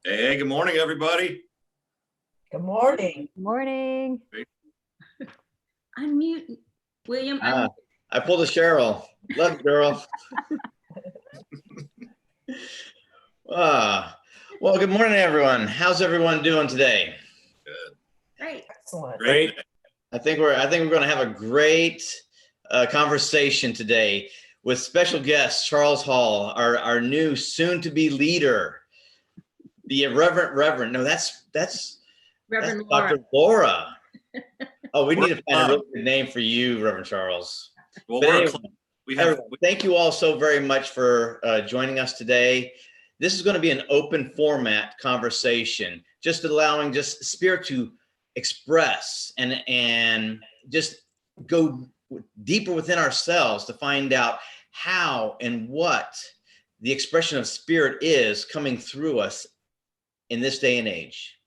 Hey, good morning, everybody. Good morning. Morning. Unmute, William. I pulled a Cheryl. Love you, girl. Well, good morning, everyone. How's everyone doing today? Good. Great. Excellent. Great. I think we're going to have a great conversation today with special guest Charles Hall, our new soon-to-be leader, the Reverend. No, that's Reverend Laura. Dr. Laura. Oh, we need to find a really good name for you, Reverend Charles. Well, But we're anyway, everyone, thank you all so very much for joining us today. This is going to be an open format conversation, just allowing just Spirit to express and just go deeper within ourselves to find out how and what the expression of Spirit is coming through us in this day and age.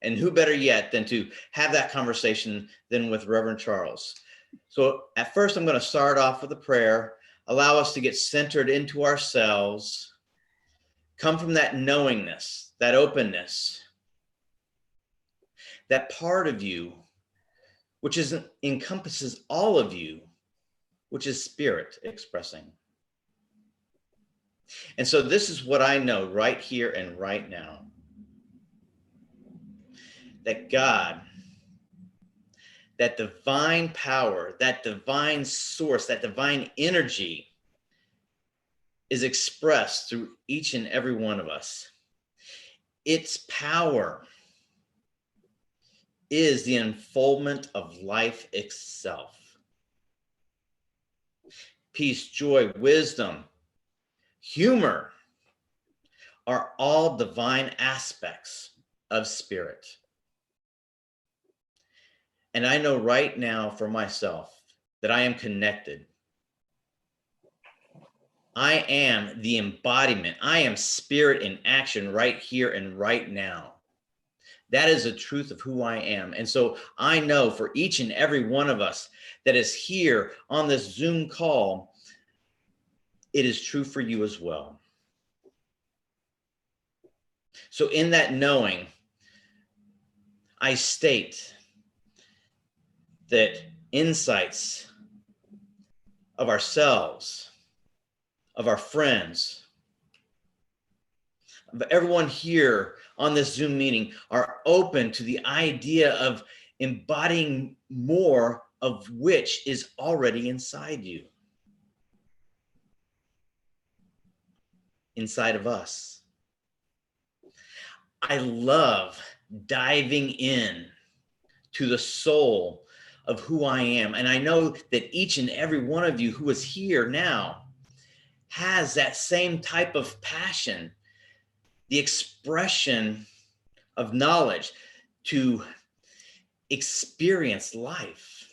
And who better yet than to have that conversation than with Reverend Charles. So at first, I'm going to start off with a prayer, allow us to get centered into ourselves, come from that knowingness, that openness, that part of you, which encompasses all of you, which is Spirit expressing. And so this is what I know right here and right now, that God, that divine power, that divine source, that divine energy is expressed through each and every one of us. Its power is the unfoldment of life itself. Peace, joy, wisdom, humor are all divine aspects of Spirit. And I know right now for myself that I am connected. I am the embodiment. I am Spirit in action right here and right now. That is the truth of who I am. And so I know for each and every one of us that is here on this Zoom call, it is true for you as well. So in that knowing, I state that insights of ourselves, of our friends, of everyone here on this Zoom meeting are open to the idea of embodying more of which is already inside you, inside of us. I love diving in to the soul of who I am. And I know that each and every one of you who is here now has that same type of passion, the expression of knowledge to experience life.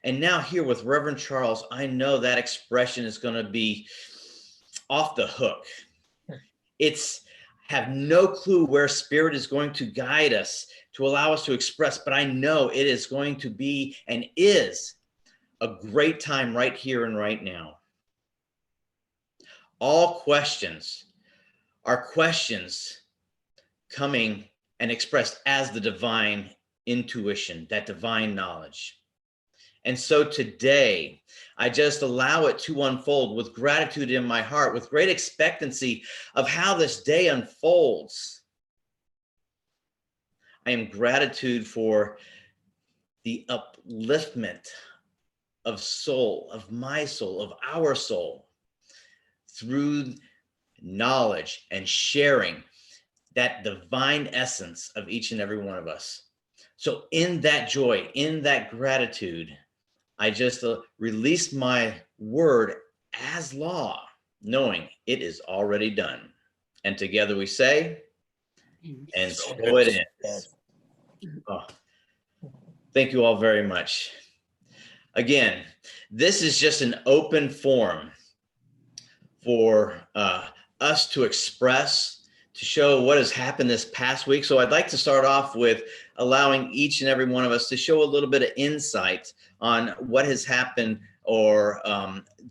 And now here with Reverend Charles, I know that expression is going to be off the hook. It's have no clue where Spirit is going to guide us to allow us to express, but I know it is going to be and is a great time right here and right now. All questions are questions coming and expressed as the divine intuition, that divine knowledge. And so today, I just allow it to unfold with gratitude in my heart, with great expectancy of how this day unfolds. I am gratitude for the upliftment of soul, of my soul, of our soul, through knowledge and sharing that divine essence of each and every one of us. So in that joy, in that gratitude, I just release my word as law, knowing it is already done. And together we say, and so it is. Oh, thank you all very much. Again, this is just an open forum for us to express, to show what has happened this past week. So I'd like to start off with allowing each and every one of us to show a little bit of insight on what has happened or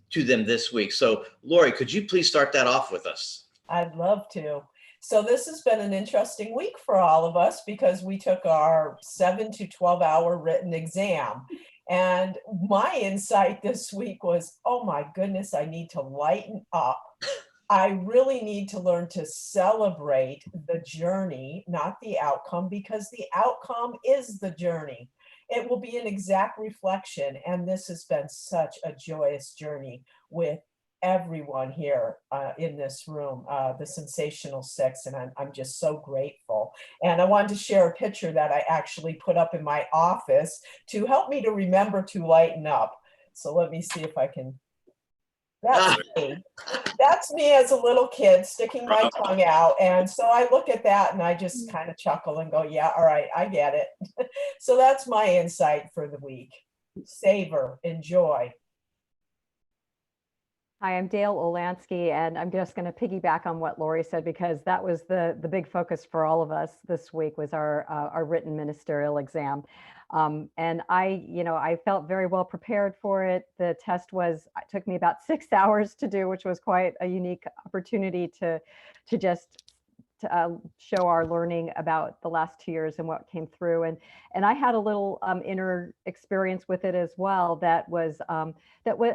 to them this week. So Lori, could you please start that off with us? I'd love to. So this has been an interesting week for all of us because we took our 7 to 12 hour written exam. And my insight this week was, oh my goodness, I need to lighten up. I really need to learn to celebrate the journey, not the outcome, because the outcome is the journey. It will be an exact reflection. And this has been such a joyous journey with everyone here in this room, the Sensational Six, and I'm just so grateful. And I wanted to share a picture that I actually put up in my office to help me to remember to lighten up. So let me see if I can. That's me. That's me as a little kid sticking my tongue out. And so I look at that and I just kind of chuckle and go, yeah, all right, I get it. So that's my insight for the week. Savor, enjoy. Hi, I'm Dale Olansky, and I'm just going to piggyback on what Lori said, because that was the big focus for all of us this week was our written ministerial exam. And I felt very well prepared for it. The test took me about 6 hours to do, which was quite a unique opportunity to just show our learning about the last 2 years and what came through. And I had a little inner experience with it as well that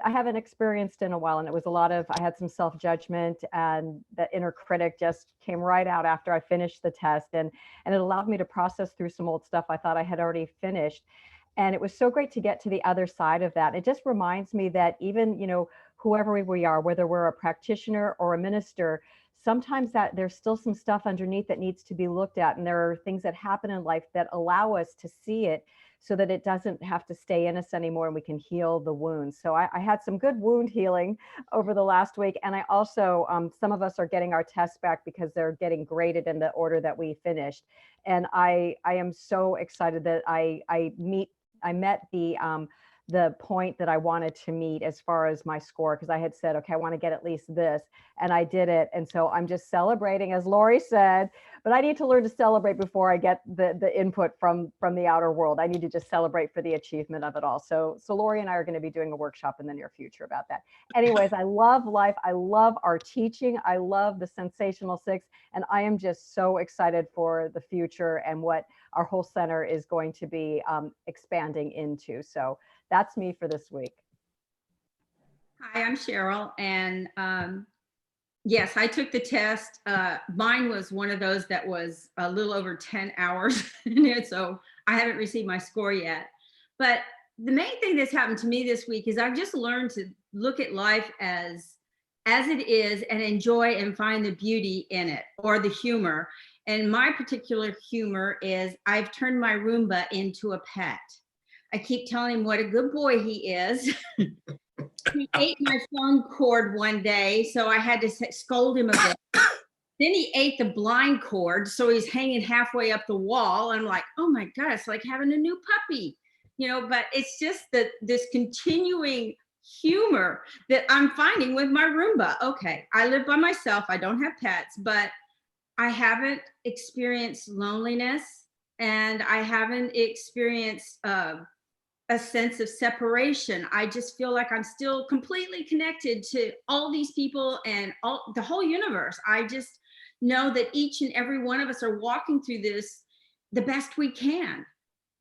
I haven't experienced in a while. And it was I had some self-judgment, and the inner critic just came right out after I finished the test. And it allowed me to process through some old stuff I thought I had already finished. And it was so great to get to the other side of that. It just reminds me that even, whoever we are, whether we're a practitioner or a minister, sometimes that there's still some stuff underneath that needs to be looked at. And there are things that happen in life that allow us to see it so that it doesn't have to stay in us anymore, and we can heal the wounds. So I had some good wound healing over the last week. And I also, some of us are getting our tests back because they're getting graded in the order that we finished. And I am so excited that I met the point that I wanted to meet as far as my score, because I had said, okay, I want to get at least this, and I did it. And so I'm just celebrating, as Lori said, but I need to learn to celebrate before I get the input from the outer world. I need to just celebrate for the achievement of it all. So Lori and I are going to be doing a workshop in the near future about that. Anyways, I love life. I love our teaching. I love the Sensational Six, and I am just so excited for the future and what our whole center is going to be expanding into. So that's me for this week. Hi, I'm Cheryl, and yes, I took the test. Mine was one of those that was a little over 10 hours in it, so I haven't received my score yet. But the main thing that's happened to me this week is I've just learned to look at life as it is and enjoy and find the beauty in it, or the humor. And my particular humor is I've turned my Roomba into a pet. I keep telling him what a good boy he is. He ate my phone cord one day, so I had to scold him a bit. Then he ate the blind cord, so he's hanging halfway up the wall. I'm like, oh my God, it's like having a new puppy, but it's just this continuing humor that I'm finding with my Roomba. Okay, I live by myself. I don't have pets, but I haven't experienced loneliness, and I haven't experienced a sense of separation. I just feel like I'm still completely connected to all these people and the whole universe. I just know that each and every one of us are walking through this the best we can.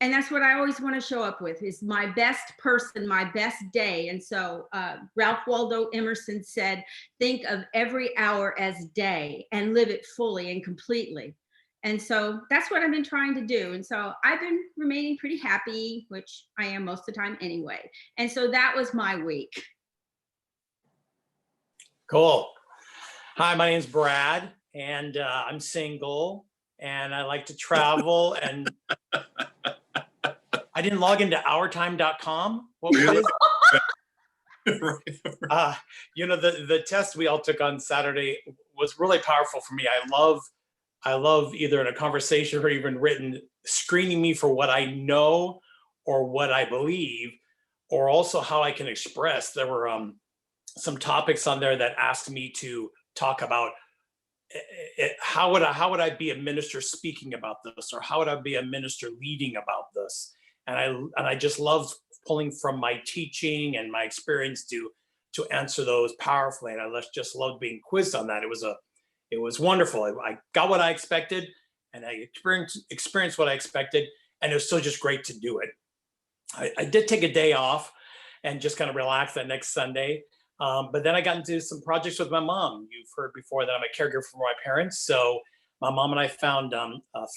And that's what I always want to show up with, is my best person, my best day. And so Ralph Waldo Emerson said, think of every hour as day and live it fully and completely. And so that's what I've been trying to do. And so I've been remaining pretty happy, which I am most of the time anyway. And so that was my week. Cool. Hi, my name's Brad, and I'm single, and I like to travel. And I didn't log into ourtime.com. What is the test we all took on Saturday was really powerful for me. I love either in a conversation or even written, screening me for what I know or what I believe, or also how I can express. There were some topics on there that asked me to talk about how would I be a minister speaking about this, or how would I be a minister leading about this. And I just loved pulling from my teaching and my experience to answer those powerfully. And I just loved being quizzed on that. It was wonderful. I got what I expected, and I experienced what I expected, and it was still just great to do it. I did take a day off and just kind of relax that next Sunday. But then I got into some projects with my mom. You've heard before that I'm a caregiver for my parents. So my mom and I found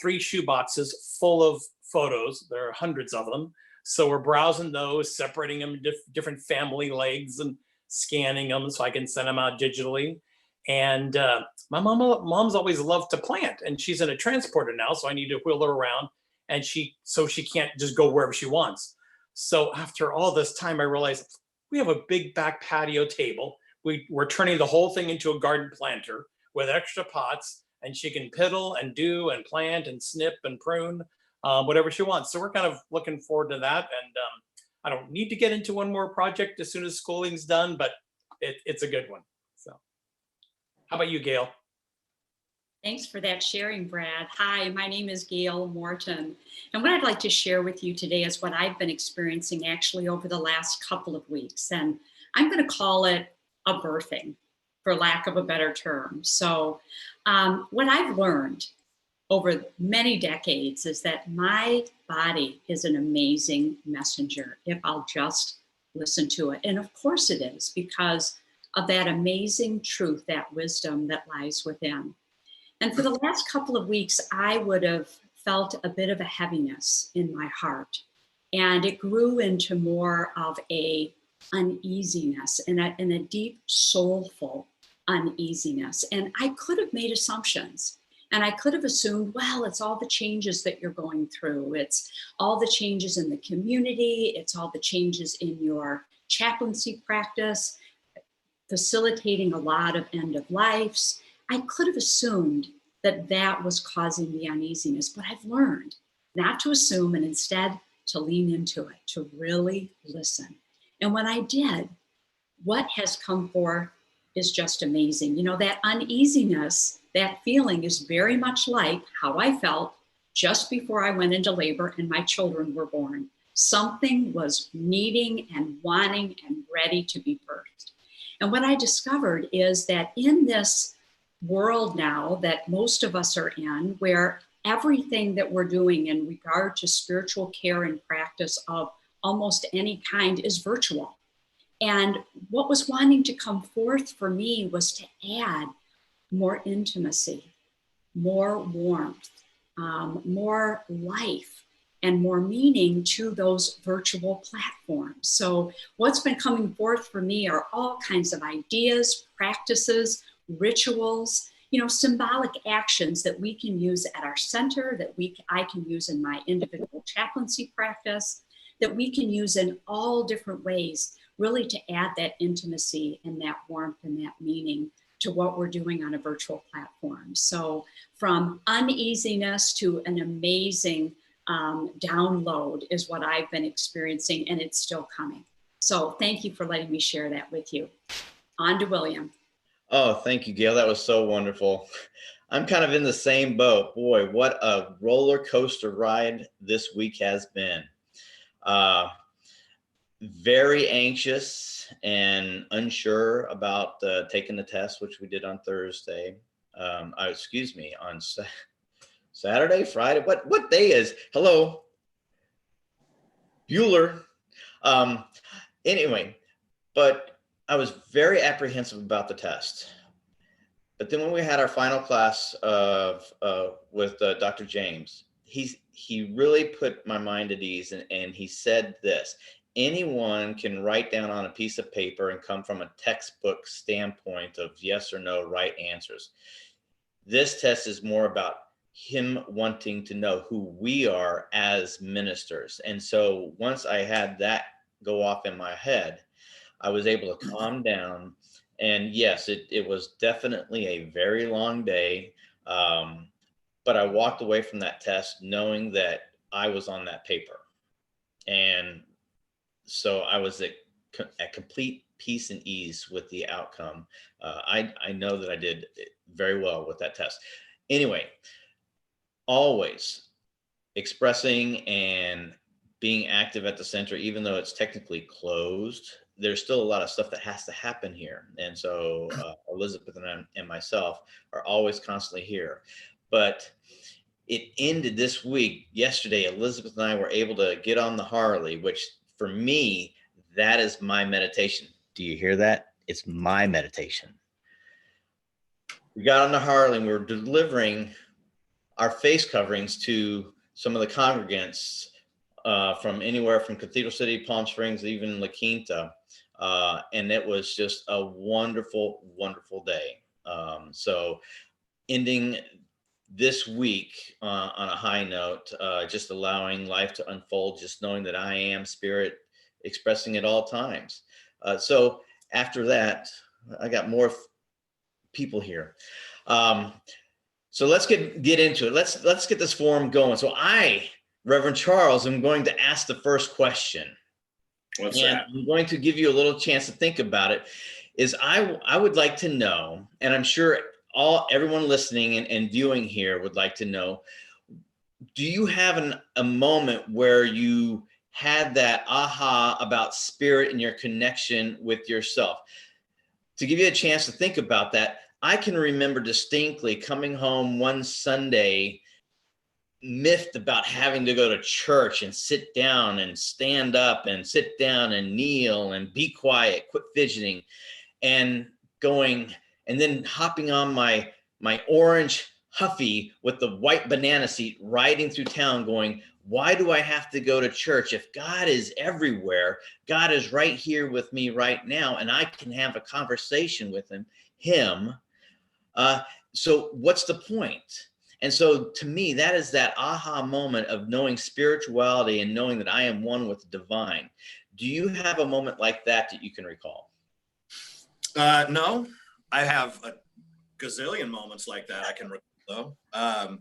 3 shoe boxes full of photos. There are hundreds of them. So we're browsing those, separating them into different family legs and scanning them so I can send them out digitally. And my mom's always loved to plant, and she's in a transporter now, so I need to wheel her around, and she can't just go wherever she wants. So after all this time, I realized we have a big back patio table. We're turning the whole thing into a garden planter with extra pots, and she can piddle and do and plant and snip and prune whatever she wants. So we're kind of looking forward to that. And I don't need to get into one more project as soon as schooling's done, but it's a good one. So how about you, Gail? Thanks for that sharing, Brad. Hi, my name is Gail Morton. And what I'd like to share with you today is what I've been experiencing actually over the last couple of weeks. And I'm going to call it a birthing, for lack of a better term. So what I've learned over many decades is that my body is an amazing messenger if I'll just listen to it. And of course it is, because of that amazing truth, that wisdom that lies within. And for the last couple of weeks, I would have felt a bit of a heaviness in my heart. And it grew into more of a uneasiness and a deep, soulful uneasiness. And I could have made assumptions. And I could have assumed, well, it's all the changes that you're going through. It's all the changes in the community. It's all the changes in your chaplaincy practice, facilitating a lot of end of lives. I could have assumed that that was causing the uneasiness, but I've learned not to assume and instead to lean into it, to really listen. And when I did, what has come forth is just amazing. You know, that uneasiness, that feeling is very much like how I felt just before I went into labor and my children were born. Something was needing and wanting and ready to be birthed. And what I discovered is that in this world now that most of us are in, where everything that we're doing in regard to spiritual care and practice of almost any kind is virtual. And what was wanting to come forth for me was to add more intimacy, more warmth, more life, and more meaning to those virtual platforms. So what's been coming forth for me are all kinds of ideas, practices, rituals, you know, symbolic actions that we can use at our center, that I can use in my individual chaplaincy practice, that we can use in all different ways, really to add that intimacy and that warmth and that meaning to what we're doing on a virtual platform. So from uneasiness to an amazing download is what I've been experiencing, and it's still coming. So thank you for letting me share that with you. On to William. Oh, thank you, Gail. That was so wonderful. I'm kind of in the same boat. Boy, what a roller coaster ride this week has been. Very anxious and unsure about taking the test, which we did on Thursday. Excuse me, on Saturday, Friday. What day is? Hello, Bueller. Anyway, but I was very apprehensive about the test. But then when we had our final class with Dr. James, he really put my mind at ease, and he said this: anyone can write down on a piece of paper and come from a textbook standpoint of yes or no right answers. This test is more about him wanting to know who we are as ministers. And so once I had that go off in my head, I was able to calm down. And yes, it was definitely a very long day. But I walked away from that test knowing that I was on that paper. And so I was at complete peace and ease with the outcome. I know that I did very well with that test. Anyway, always expressing and being active at the center, even though it's technically closed, there's still a lot of stuff that has to happen here. And so Elizabeth and myself are always constantly here. But it ended this week. Yesterday, Elizabeth and I were able to get on the Harley, which for me, that is my meditation. Do you hear that? It's my meditation. We got on the Harley and we were delivering our face coverings to some of the congregants from anywhere from Cathedral City, Palm Springs, even La Quinta. And it was just a wonderful, wonderful day. So ending this week on a high note, just allowing life to unfold, just knowing that I am spirit expressing at all times. So after that, I got more people here. So let's get into it. Let's get this forum going. So Reverend Charles, I'm going to ask the first question. What's that? I'm going to give you a little chance to think about it. I would like to know, and I'm sure everyone listening and viewing here would like to know, do you have a moment where you had that aha about spirit and your connection with yourself? To give you a chance to think about that, I can remember distinctly coming home one Sunday, miffed about having to go to church and sit down and stand up and sit down and kneel and be quiet, quit fidgeting, and going, and then hopping on my orange Huffy with the white banana seat, riding through town going, why do I have to go to church? If God is everywhere, God is right here with me right now, and I can have a conversation with him. So what's the point? And so to me, that is that aha moment of knowing spirituality and knowing that I am one with the divine. Do you have a moment like that you can recall? No, I have a gazillion moments like that I can recall, though.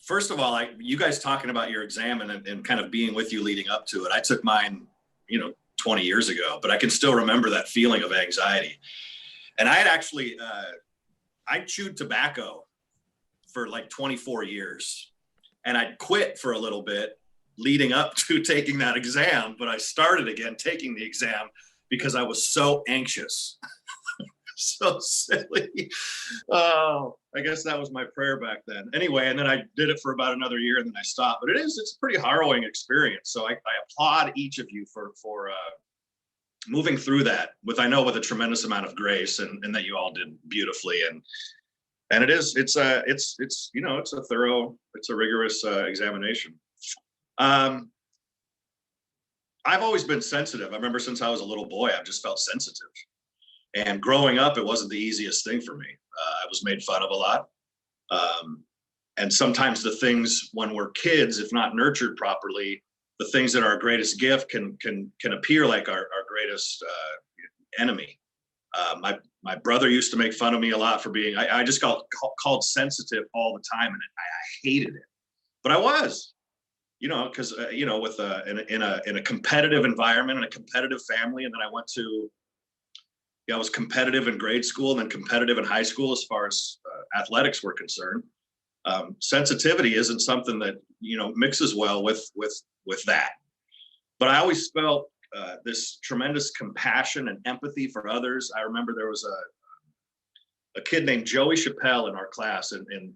First of all, you guys talking about your exam and kind of being with you leading up to it. I took mine, 20 years ago, but I can still remember that feeling of anxiety. And I had actually, I chewed tobacco for like 24 years, and I'd quit for a little bit leading up to taking that exam, but I started again taking the exam because I was so anxious. So silly. Oh, I guess that was my prayer back then. Anyway, and then I did it for about another year and then I stopped, but it's a pretty harrowing experience. So I applaud each of you for moving through that with a tremendous amount of grace, and that you all did beautifully. And it's a rigorous examination. I've always been sensitive. I remember since I was a little boy, I've just felt sensitive. And growing up, it wasn't the easiest thing for me. I was made fun of a lot. And sometimes the things when we're kids, if not nurtured properly, the things that are our greatest gift can appear like our greatest enemy. My brother used to make fun of me a lot for being, I just got called sensitive all the time, and I hated it. But I was, because, with in a competitive environment and a competitive family. And then I was competitive in grade school and then competitive in high school as far as athletics were concerned. Sensitivity isn't something that, mixes well with that. But I always felt this tremendous compassion and empathy for others. I remember there was a kid named Joey Chappelle in our class in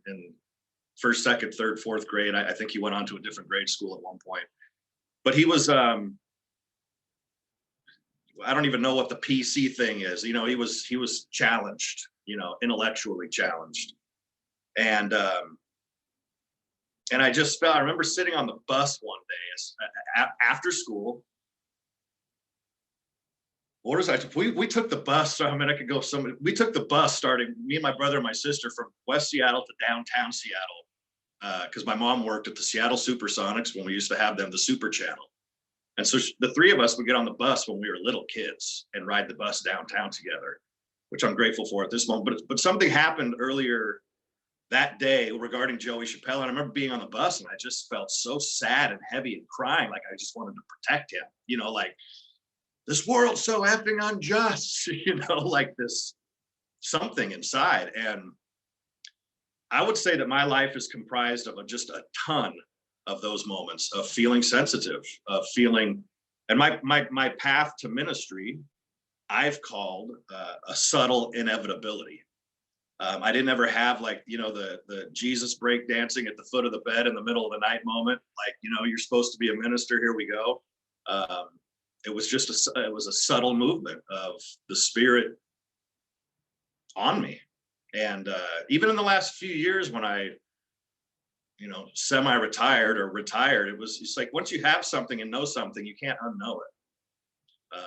first, second, third, fourth grade. I think he went on to a different grade school at one point. But he was, I don't even know what the PC thing is. He was challenged, intellectually challenged. And I remember sitting on the bus one day after school. We took the bus. We took the bus starting, me and my brother and my sister, from West Seattle to downtown Seattle, because my mom worked at the Seattle Supersonics when we used to have them, the Super Channel. And so the three of us would get on the bus when we were little kids and ride the bus downtown together, which I'm grateful for at this moment. But something happened earlier that day regarding Joey Chappelle. And I remember being on the bus and I just felt so sad and heavy and crying, like I just wanted to protect him, like, this world's so effing unjust, like this something inside. And I would say that my life is comprised of just a ton of those moments of feeling sensitive, of feeling And my path to ministry, I've called a subtle inevitability. I didn't ever have, like, you know, the Jesus break dancing at the foot of the bed in the middle of the night moment. Like, you know, you're supposed to be a minister. Here we go. It was just it was a subtle movement of the Spirit on me. And even in the last few years, when I, you know, semi-retired or retired, it's like, once you have something and know something, you can't unknow it.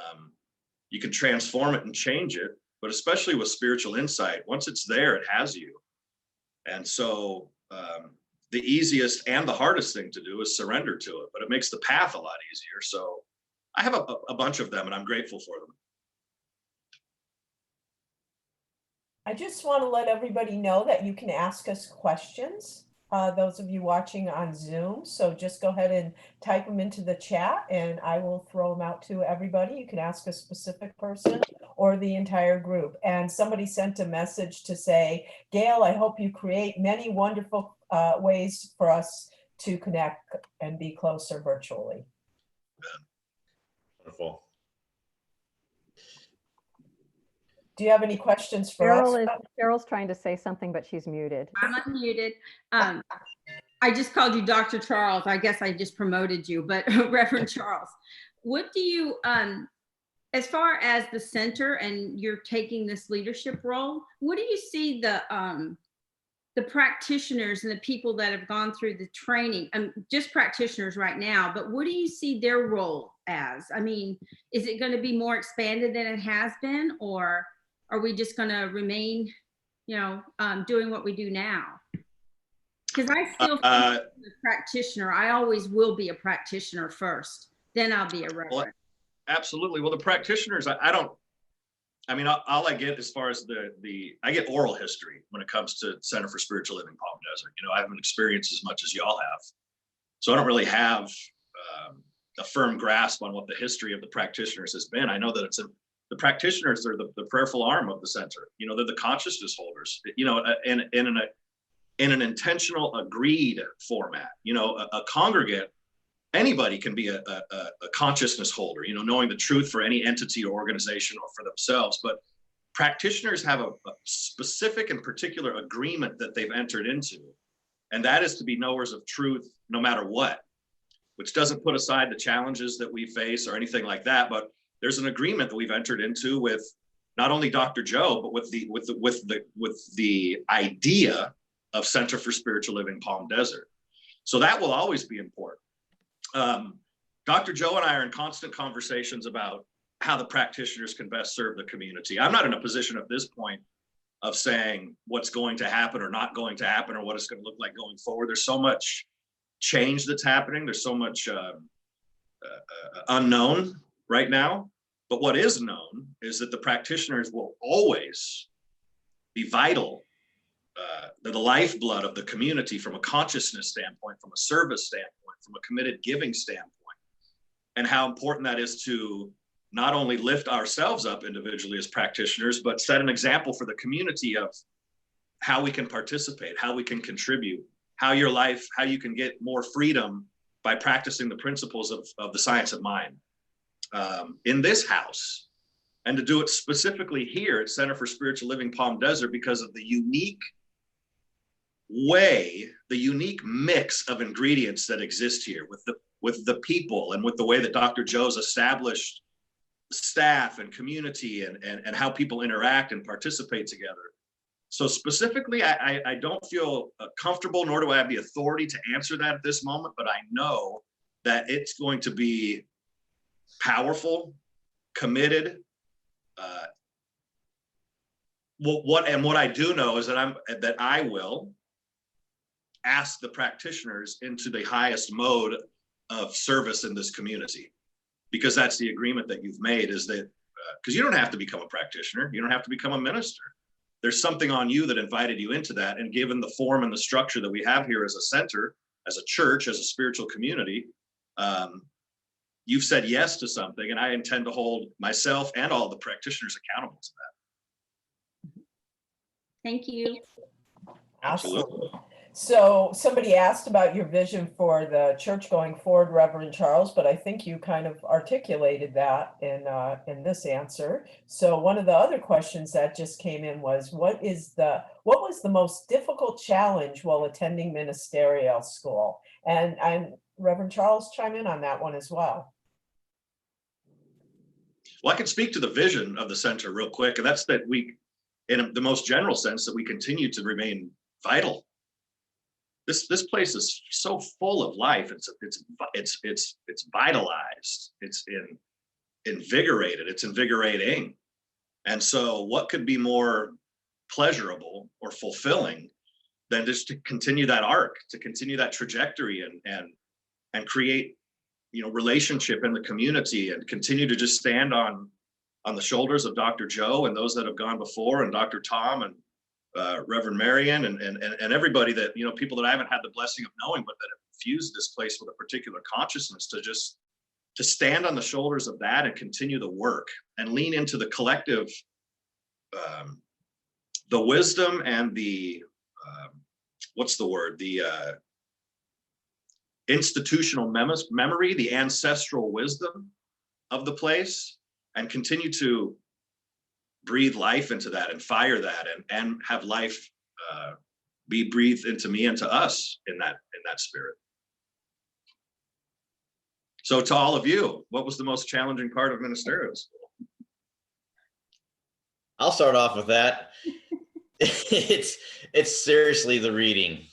You can transform it and change it, but especially with spiritual insight, once it's there, it has you. And so the easiest and the hardest thing to do is surrender to it, but it makes the path a lot easier. So I have a bunch of them, and I'm grateful for them. I just want to let everybody know that you can ask us questions, those of you watching on Zoom. So just go ahead and type them into the chat and I will throw them out to everybody. You can ask a specific person or the entire group. And somebody sent a message to say, Gail, I hope you create many wonderful ways for us to connect and be closer virtually. Wonderful. Do you have any questions for us? Cheryl's trying to say something, but she's muted. I'm unmuted. I just called you Dr. Charles. I guess I just promoted you, but Reverend Charles, what do you, as far as the center and you're taking this leadership role, what do you see the practitioners and the people that have gone through the training, just practitioners right now, but what do you see their role as? I mean, is it going to be more expanded than it has been, or are we just going to remain, you know, doing what we do now? Because I still feel a practitioner. I always will be a practitioner first, then I'll be a reverend. Well, absolutely. Well, the practitioners, I mean, all I get as far as I get oral history when it comes to Center for Spiritual Living Palm Desert. You know, I haven't experienced as much as y'all have. So I don't really have a firm grasp on what the history of the practitioners has been. I know that the practitioners are the prayerful arm of the center. You know, they're the consciousness holders, you know, in an intentional agreed format. You know, a congregant, anybody can be a consciousness holder, you know, knowing the truth for any entity or organization or for themselves. But practitioners have a specific and particular agreement that they've entered into. And that is to be knowers of truth no matter what, which doesn't put aside the challenges that we face or anything like that. But there's an agreement that we've entered into with not only Dr. Joe, but with the idea of Center for Spiritual Living Palm Desert. So that will always be important. Dr. Joe and I are in constant conversations about how the practitioners can best serve the community. I'm not in a position at this point of saying what's going to happen or not going to happen or what it's going to look like going forward. There's so much change that's happening. There's so much unknown right now. But what is known is that the practitioners will always be vital. They're the lifeblood of the community from a consciousness standpoint, from a service standpoint, from a committed giving standpoint, and how important that is to not only lift ourselves up individually as practitioners, but set an example for the community of how we can participate, how we can contribute, how you can get more freedom by practicing the principles of the science of mind in this house, and to do it specifically here at Center for Spiritual Living Palm Desert because of the unique mix of ingredients that exist here with the people and with the way that Dr. Joe's established staff and community and how people interact and participate together. So specifically, I don't feel comfortable, nor do I have the authority to answer that at this moment, but I know that it's going to be powerful, committed. What I do know is that I will ask the practitioners into the highest mode of service in this community, because that's the agreement that you've made, is that because you don't have to become a practitioner, you don't have to become a minister. There's something on you that invited you into that, and given the form and the structure that we have here as a center, as a church, as a spiritual community, you've said yes to something, and I intend to hold myself and all the practitioners accountable to that. Thank you. Absolutely. So somebody asked about your vision for the church going forward, Reverend Charles, but I think you kind of articulated that in this answer. So one of the other questions that just came in was, what was the most difficult challenge while attending ministerial school? And Reverend Charles, chime in on that one as well. Well, I can speak to the vision of the center real quick, and that's that we, in the most general sense, that we continue to remain vital. This place is so full of life. It's vitalized. It's invigorated. It's invigorating. And so, what could be more pleasurable or fulfilling than just to continue that arc, to continue that trajectory, and create, relationship in the community, and continue to just stand on the shoulders of Dr. Joe and those that have gone before, and Dr. Tom and Reverend Marion and everybody that, people that I haven't had the blessing of knowing, but that have infused this place with a particular consciousness, to stand on the shoulders of that and continue the work and lean into the collective, the wisdom and the, the institutional memory, the ancestral wisdom of the place, and continue to breathe life into that and fire that, and have life be breathed into me and to us in that spirit. So to all of you, what was the most challenging part of ministerial school? I'll start off with that. It's seriously the reading.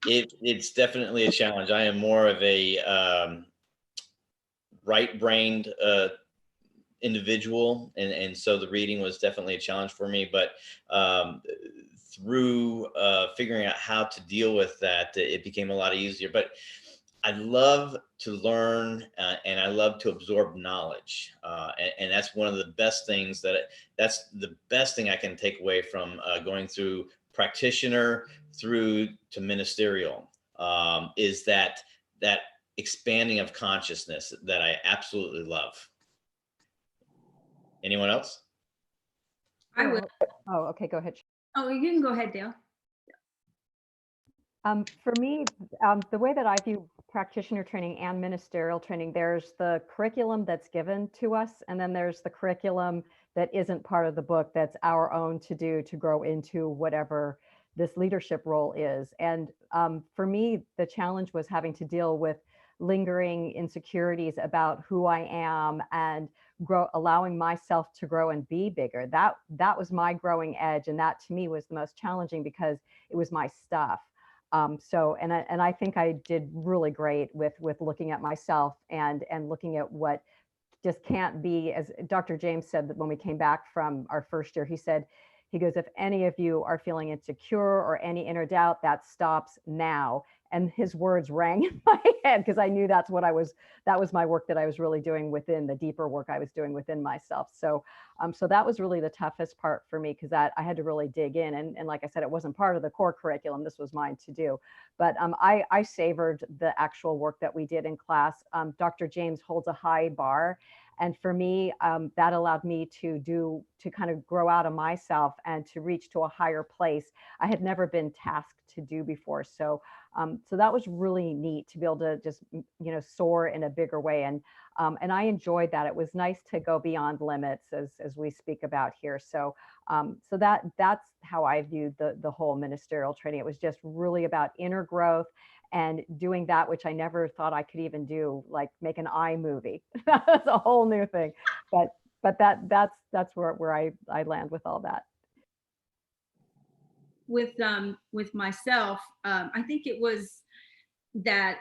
It's definitely a challenge. I am more of a right-brained individual, and so the reading was definitely a challenge for me, but through figuring out how to deal with that, it became a lot easier. But I love to learn, and I love to absorb knowledge, and that's one of the best things that's the best thing I can take away from going through practitioner through to ministerial, is that expanding of consciousness that I absolutely love. Anyone else? I would. Oh, okay, go ahead. Oh, you can go ahead, Dale. For me, the way that I view practitioner training and ministerial training, there's the curriculum that's given to us, and then there's the curriculum that isn't part of the book, that's our own to do to grow into whatever this leadership role is. And for me, the challenge was having to deal with lingering insecurities about who I am, and allowing myself to grow and be bigger. That was my growing edge, and that to me was the most challenging because it was my stuff. And I think I did really great with looking at myself and looking at what just can't be, as Dr. James said that when we came back from our first year, he goes, if any of you are feeling insecure or any inner doubt, that stops now. And his words rang in my head, because I knew that was my work that I was really doing within the deeper work I was doing within myself. So that was really the toughest part for me, because I had to really dig in. And like I said, it wasn't part of the core curriculum. This was mine to do. But I savored the actual work that we did in class. Dr. James holds a high bar. And for me, that allowed me to kind of grow out of myself and to reach to a higher place I had never been tasked to do before. So that was really neat to be able to just, soar in a bigger way. And I enjoyed that. It was nice to go beyond limits, as we speak about here. So that's how I viewed the whole ministerial training. It was just really about inner growth and doing that which I never thought I could even do, like make an iMovie. That's a whole new thing. But that's where I land with all that. With myself, I think it was that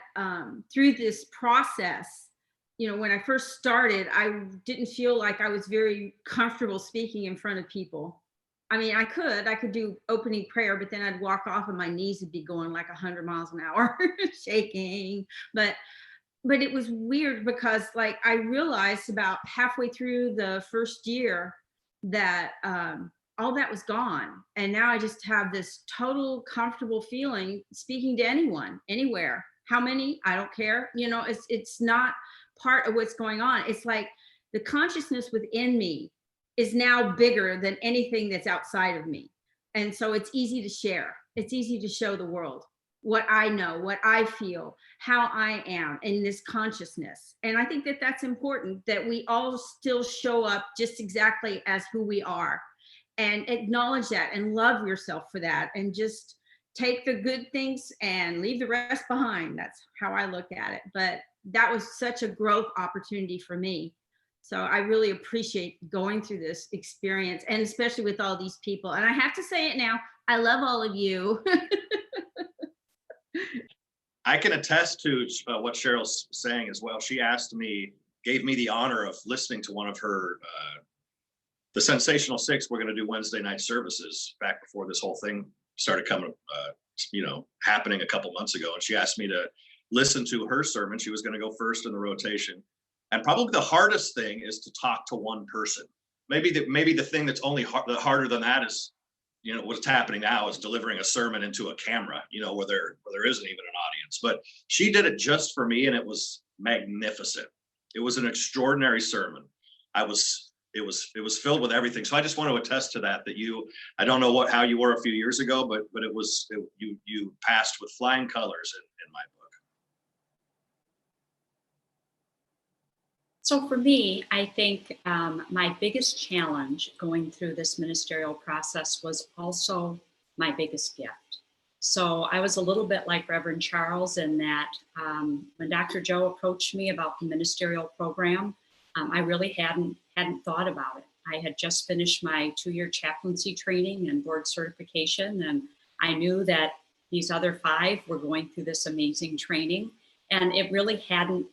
through this process, when I first started, I didn't feel like I was very comfortable speaking in front of people. I mean, I could do opening prayer, but then I'd walk off and my knees would be going like 100 miles an hour, shaking. But it was weird, because like I realized about halfway through the first year that all that was gone. And now I just have this total comfortable feeling speaking to anyone, anywhere. How many? I don't care. It's not part of what's going on. It's like the consciousness within me is now bigger than anything that's outside of me. And so it's easy to share. it's easy to show the world what I know, what I feel, how I am in this consciousness. And I think that that's important, that we all still show up just exactly as who we are, and acknowledge that and love yourself for that, and just take the good things and leave the rest behind. That's how I look at it. But that was such a growth opportunity for me. So I really appreciate going through this experience, and especially with all these people. And I have to say it now, I love all of you. I can attest to what Cheryl's saying as well. She asked me, gave me the honor of listening to one of her, the Sensational Six. We're going to do Wednesday night services back before this whole thing started coming, happening a couple months ago. And she asked me to listen to her sermon. She was going to go first in the rotation. And probably the hardest thing is to talk to one person. Maybe the thing that's only harder than that is, what's happening now is delivering a sermon into a camera, where there isn't even an audience. But she did it just for me, and it was magnificent. It was an extraordinary sermon. It was filled with everything. So I just want to attest to that I don't know how you were a few years ago, but you passed with flying colors in my book. So for me, I think my biggest challenge going through this ministerial process was also my biggest gift. So I was a little bit like Reverend Charles in that when Dr. Joe approached me about the ministerial program, I really hadn't thought about it. I had just finished my 2-year chaplaincy training and board certification, and I knew that these other 5 were going through this amazing training, and it really hadn't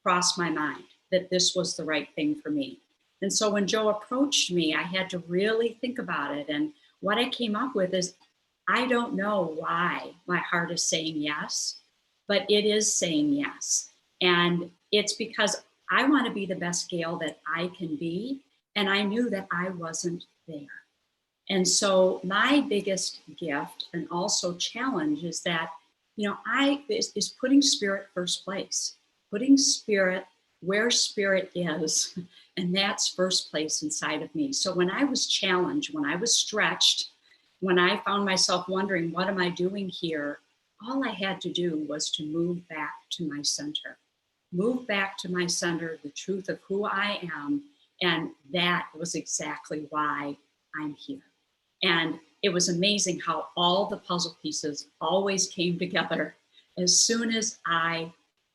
crossed my mind that this was the right thing for me. And so when Joe approached me, I had to really think about it. And what I came up with is, I don't know why my heart is saying yes, but it is saying yes. And it's because I want to be the best Gail that I can be. And I knew that I wasn't there. And so my biggest gift and also challenge is that, is putting spirit first place, putting spirit where spirit is, and that's first place inside of me. So when I was challenged, when I was stretched, when I found myself wondering, what am I doing here? All I had to do was to move back to my center, the truth of who I am. And that was exactly why I'm here. And it was amazing how all the puzzle pieces always came together as soon as I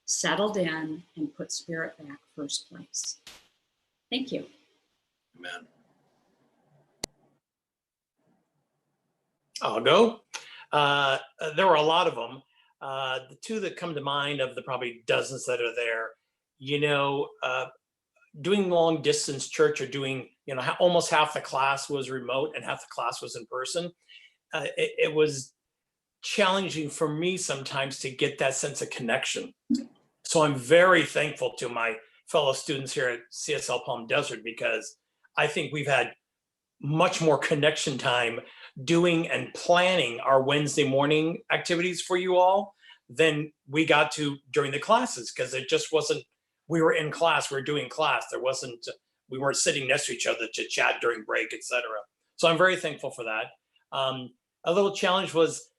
settled in and put spirit back first place. Thank you. Amen. I'll go. There were a lot of them. The 2 that come to mind of the probably dozens that are there, doing long distance church, or doing, almost half the class was remote and half the class was in person. It was challenging for me sometimes to get that sense of connection. So I'm very thankful to my fellow students here at CSL Palm Desert, because I think we've had much more connection time doing and planning our Wednesday morning activities for you all than we got to during the classes, because it just wasn't, we were in class, we were doing class. We weren't sitting next to each other to chat during break, etc. So I'm very thankful for that. A little challenge was,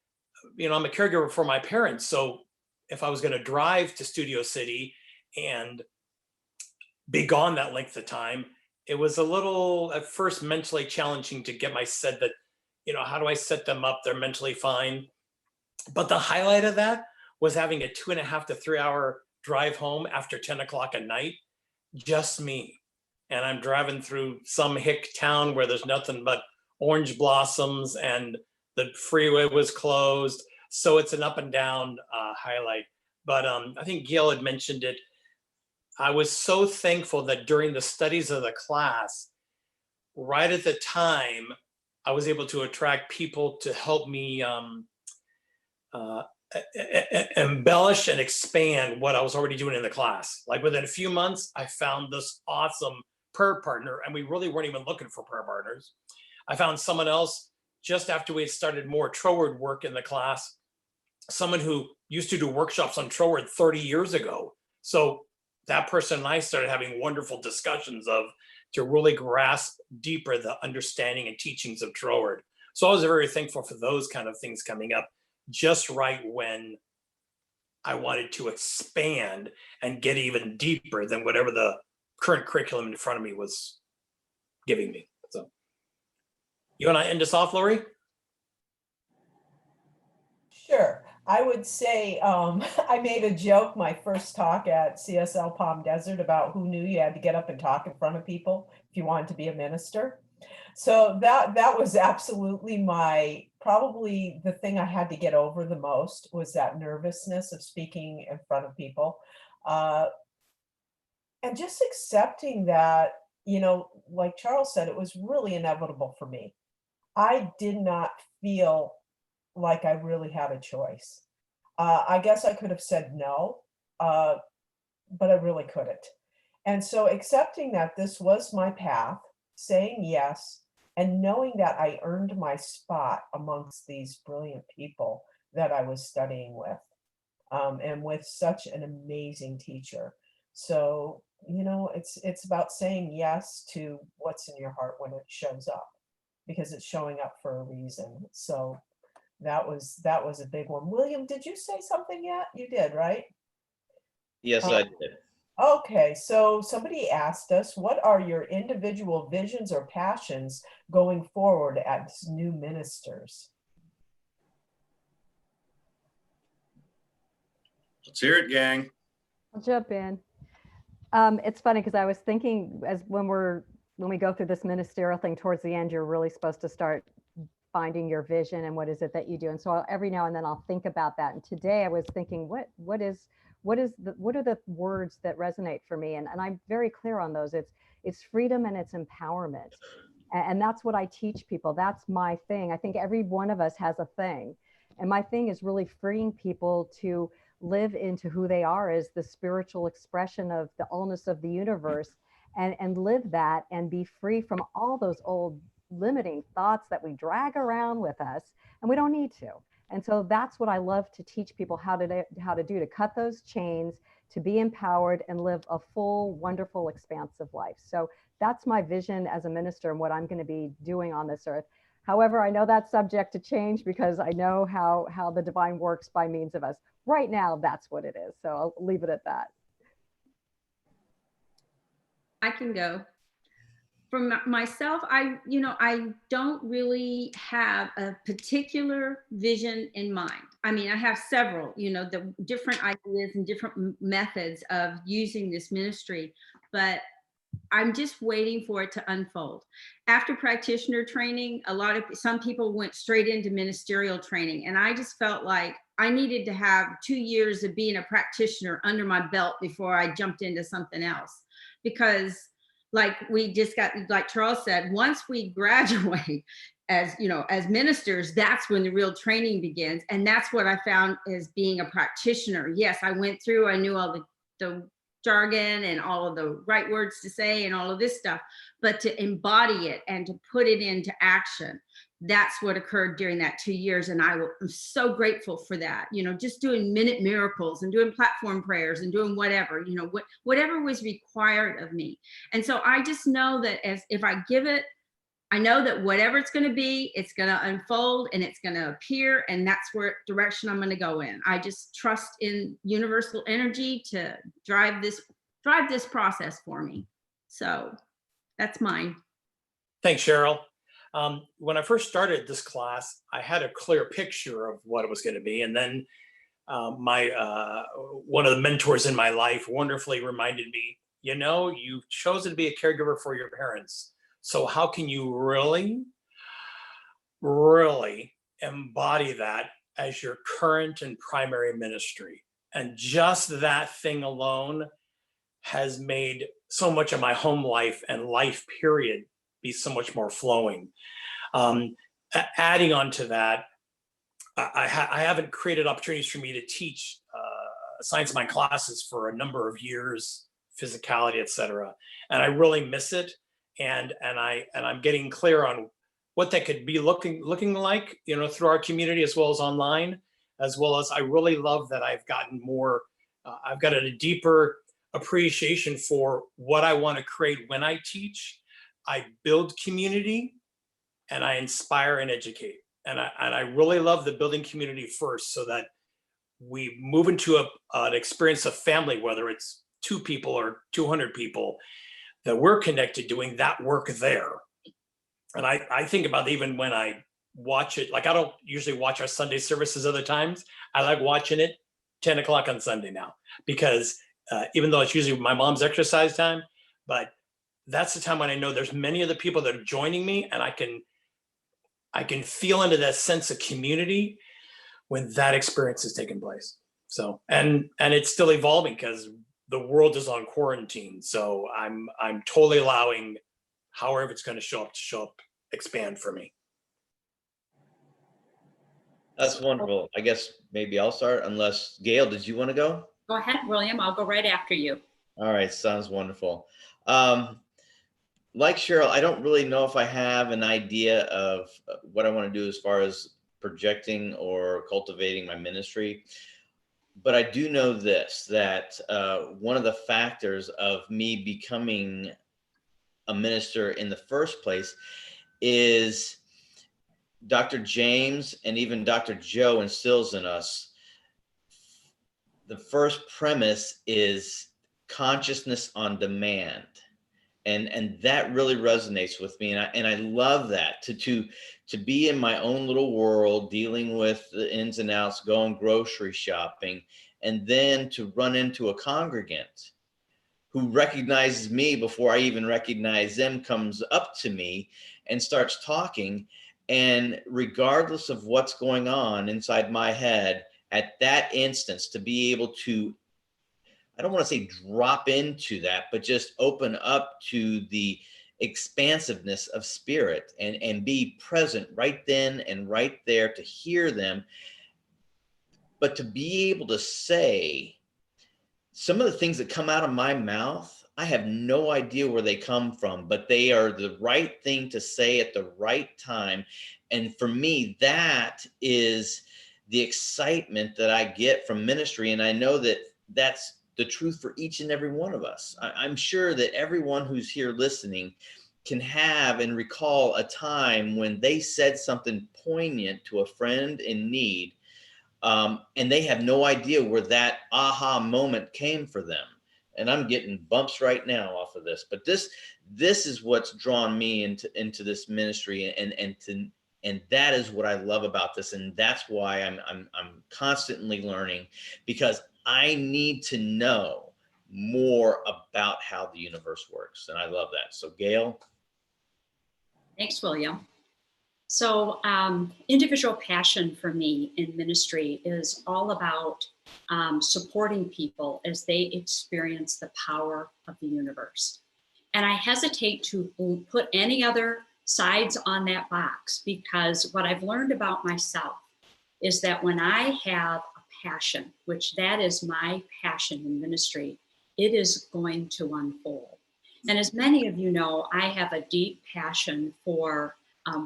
I'm a caregiver for my parents. So if I was going to drive to Studio City and be gone that length of time, it was a little at first mentally challenging to get my said that, how do I set them up? They're mentally fine. But the highlight of that was having a 2.5 to 3 hour drive home after 10 o'clock at night, just me. And I'm driving through some hick town where there's nothing but orange blossoms and the freeway was closed. So it's an up and down highlight. But I think Gail had mentioned it. I was so thankful that during the studies of the class, right at the time, I was able to attract people to help me embellish and expand what I was already doing in the class. Like within a few months, I found this awesome prayer partner, and we really weren't even looking for prayer partners. I found someone else just after we had started more Troward work in the class, someone who used to do workshops on Troward 30 years ago. So that person and I started having wonderful discussions to really grasp deeper the understanding and teachings of Troward. So I was very thankful for those kind of things coming up just right when I wanted to expand and get even deeper than whatever the current curriculum in front of me was giving me. So you want to end us off, Lori? Sure. I would say I made a joke my first talk at CSL Palm Desert about who knew you had to get up and talk in front of people if you wanted to be a minister. So that was absolutely probably the thing I had to get over the most, was that nervousness of speaking in front of people. And just accepting that, like Charles said, it was really inevitable for me. I did not feel like I really had a choice. I guess I could have said no, but I really couldn't. And so accepting that this was my path, saying yes, and knowing that I earned my spot amongst these brilliant people that I was studying with, and with such an amazing teacher. So, it's about saying yes to what's in your heart when it shows up, because it's showing up for a reason. So that was a big one. William, did you say something yet? You did, right? Yes, I did. Okay, so somebody asked us, what are your individual visions or passions going forward as new ministers? Let's hear it, gang. I'll jump in. It's funny because I was thinking, as when we go through this ministerial thing towards the end, you're really supposed to start finding your vision and what is it that you do. And so every now and then I'll think about that. And today I was thinking, what are the words that resonate for me? And I'm very clear on those. It's freedom and it's empowerment. And that's what I teach people. That's my thing. I think every one of us has a thing. And my thing is really freeing people to live into who they are as the spiritual expression of the allness of the universe, and live that and be free from all those old limiting thoughts that we drag around with us, and we don't need to. And so that's what I love to teach people how to do, to cut those chains, to be empowered and live a full, wonderful, expansive life. So that's my vision as a minister and what I'm going to be doing on this earth. However, I know that's subject to change because I know how the divine works by means of us. Right now, that's what it is. So I'll leave it at that. I can go. For myself, I don't really have a particular vision in mind. I mean, I have several, the different ideas and different methods of using this ministry, but I'm just waiting for it to unfold. After practitioner training, some people went straight into ministerial training, and I just felt like I needed to have 2 years of being a practitioner under my belt before I jumped into something else. Because like Charles said, once we graduate as ministers, that's when the real training begins. And that's what I found as being a practitioner. Yes, I went through, I knew all the jargon and all of the right words to say and all of this stuff, but to embody it and to put it into action, that's what occurred during that 2 years. And I'm so grateful for that, just doing minute miracles and doing platform prayers and doing whatever, whatever was required of me. And so I just know that if I give it, I know that whatever it's going to be, it's going to unfold and it's going to appear, and that's where direction I'm going to go in. I just trust in universal energy to drive this process for me. So that's mine. Thanks, Cheryl. When I first started this class, I had a clear picture of what it was going to be, and then one of the mentors in my life wonderfully reminded me, you've chosen to be a caregiver for your parents. So how can you really, really embody that as your current and primary ministry? And just that thing alone has made so much of my home life and life period be so much more flowing. Adding on to that, I haven't created opportunities for me to teach science mind classes for a number of years, physicality, etc. And I really miss it. And I'm getting clear on what that could be looking like, through our community as well as online, as well as I really love that I've gotten more, I've got a deeper appreciation for what I want to create when I teach. I build community and I inspire and educate. And I really love the building community first, so that we move into an experience of family, whether it's 2 people or 200 people, that we're connected doing that work there. And I think about even when I watch it, like I don't usually watch our Sunday services other times. I like watching it 10 o'clock on Sunday now, because even though it's usually my mom's exercise time, but that's the time when I know there's many of the people that are joining me, and I can feel into that sense of community when that experience is taking place. So, and it's still evolving because the world is on quarantine. So I'm totally allowing however it's going to show up, expand for me. That's wonderful. I guess maybe I'll start, unless Gail, did you want to go? Go ahead, William. I'll go right after you. All right, sounds wonderful. Like Cheryl, I don't really know if I have an idea of what I want to do as far as projecting or cultivating my ministry. But I do know this, that one of the factors of me becoming a minister in the first place is Dr. James and even Dr. Joe instills in us. The first premise is consciousness on demand. And that really resonates with me. And I love that to be in my own little world, dealing with the ins and outs, going grocery shopping, and then to run into a congregant who recognizes me before I even recognize them, comes up to me and starts talking. And regardless of what's going on inside my head at that instance, to be able to, I don't want to say drop into that, but just open up to the expansiveness of spirit and be present right then and right there to hear them. But to be able to say some of the things that come out of my mouth, I have no idea where they come from, but they are the right thing to say at the right time. And for me, that is the excitement that I get from ministry. And I know that that's the truth for each and every one of us. I'm sure that everyone who's here listening can have and recall a time when they said something poignant to a friend in need, and they have no idea where that aha moment came for them. And I'm getting bumps right now off of this, but this is what's drawn me into this ministry, and that is what I love about this, and that's why I'm constantly learning, because I need to know more about how the universe works, and I love that. So Gail. Thanks, William. So individual passion for me in ministry is all about supporting people as they experience the power of the universe. And I hesitate to put any other sides on that box, because what I've learned about myself is that when I have a passion, which that is my passion in ministry, it is going to unfold. And as many of you know, I have a deep passion for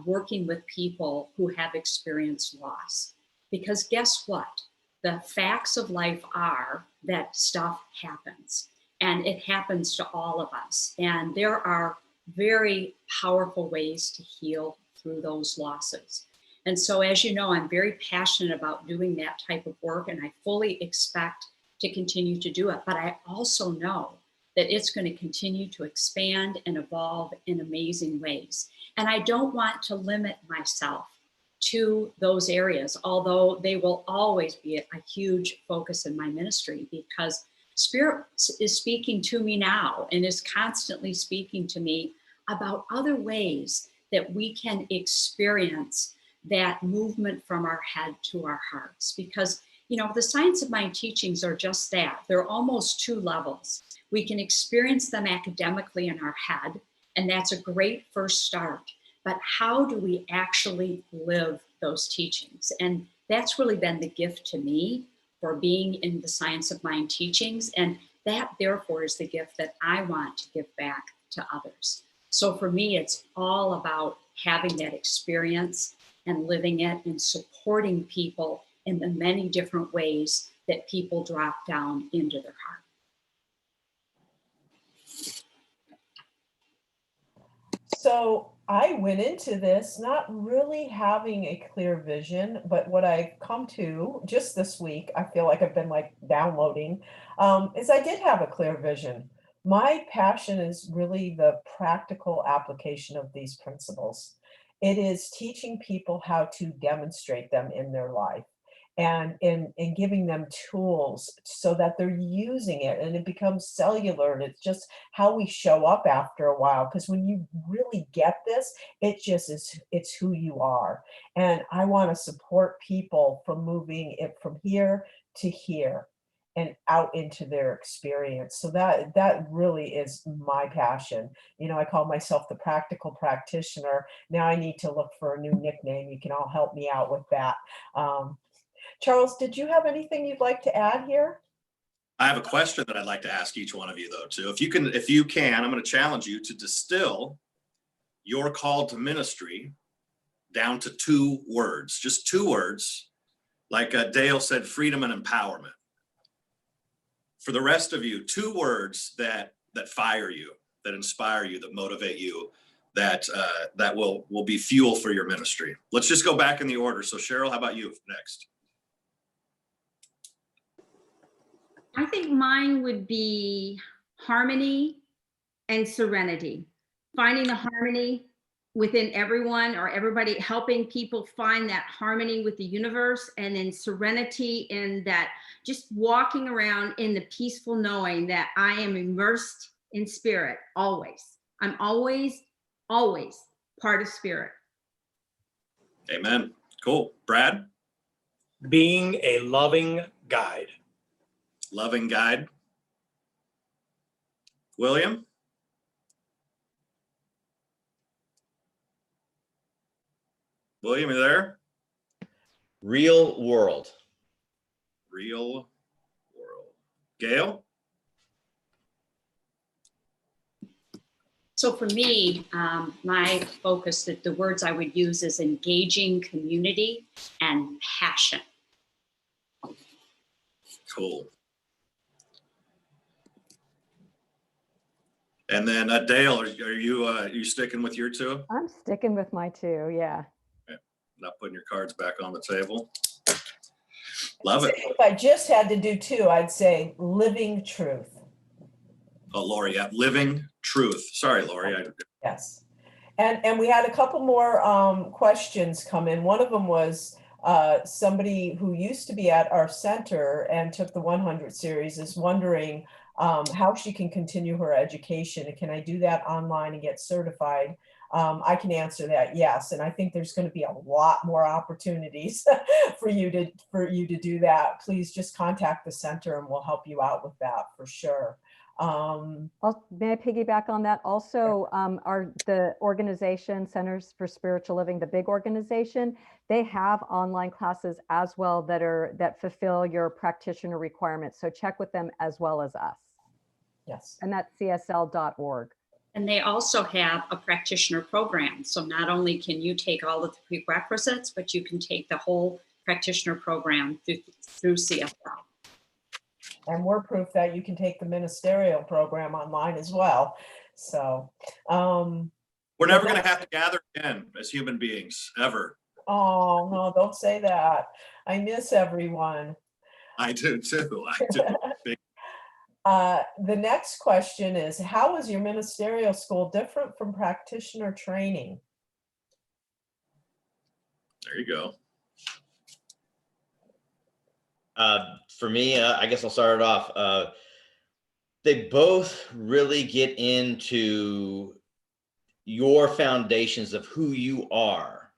working with people who have experienced loss. Because guess what? The facts of life are that stuff happens, and it happens to all of us. And there are very powerful ways to heal through those losses. And so, as you know, I'm very passionate about doing that type of work, and I fully expect to continue to do it. But I also know that it's going to continue to expand and evolve in amazing ways. And I don't want to limit myself to those areas, although they will always be a huge focus in my ministry, because Spirit is speaking to me now and is constantly speaking to me about other ways that we can experience that movement from our head to our hearts. Because, you know, the Science of Mind teachings are just that. They're almost 2 levels. We can experience them academically in our head, and that's a great first start. But how do we actually live those teachings? And that's really been the gift to me for being in the Science of Mind teachings. And that, therefore, is the gift that I want to give back to others. So for me, it's all about having that experience and living it and supporting people in the many different ways that people drop down into their heart. So I went into this not really having a clear vision, but what I've come to just this week, I feel like I've been like downloading, is I did have a clear vision. My passion is really the practical application of these principles. It is teaching people how to demonstrate them in their life and in giving them tools so that they're using it and it becomes cellular, and it's just how we show up after a while, because when you really get this, it just is, it's who you are. And I want to support people from moving it from here to here and out into their experience. So that really is my passion. You know, I call myself the practical practitioner. Now I need to look for a new nickname. You can all help me out with that. Charles, did you have anything you'd like to add here? I have a question that I'd like to ask each one of you though, too. If you can, I'm going to challenge you to distill your call to ministry down to 2 words, just 2 words. Like Dale said, freedom and empowerment. For the rest of you, 2 words that fire you, that inspire you, that motivate you, that will be fuel for your ministry. Let's just go back in the order. So Cheryl, how about you next? I think mine would be harmony and serenity. Finding the harmony within everyone or everybody, helping people find that harmony with the universe, and then serenity in that, just walking around in the peaceful knowing that I am immersed in spirit always. I'm always part of spirit. Amen. Cool. Brad? Being a loving guide. Loving guide. William? William, you there? Real world. Real world. Gail? So for me, my focus, that the words I would use is engaging community and passion. Cool. And then Dale, are you sticking with your 2? I'm sticking with my 2, yeah. Okay. Not putting your cards back on the table. Love it. If I just had to do 2, I'd say living truth. Oh, Lori, yeah, living truth. Sorry, Lori. Yes. And we had a couple more questions come in. One of them was somebody who used to be at our center and took the 100 series is wondering how she can continue her education. And can I do that online and get certified? I can answer that, yes. And I think there's going to be a lot more opportunities for you to do that. Please just contact the center and we'll help you out with that for sure. May I piggyback on that? Also, the organization Centers for Spiritual Living, the big organization, they have online classes as well that fulfill your practitioner requirements. So check with them as well as us. Yes. And that's csl.org. And they also have a practitioner program. So not only can you take all of the prerequisites, but you can take the whole practitioner program through CSL. And we're proof that you can take the ministerial program online as well. So We're never going to have to gather again as human beings, ever. Oh, no, don't say that. I miss everyone. I do too. I do. The next question is, how is your ministerial school different from practitioner training? There you go. For me, I guess I'll start it off. They both really get into your foundations of who you are,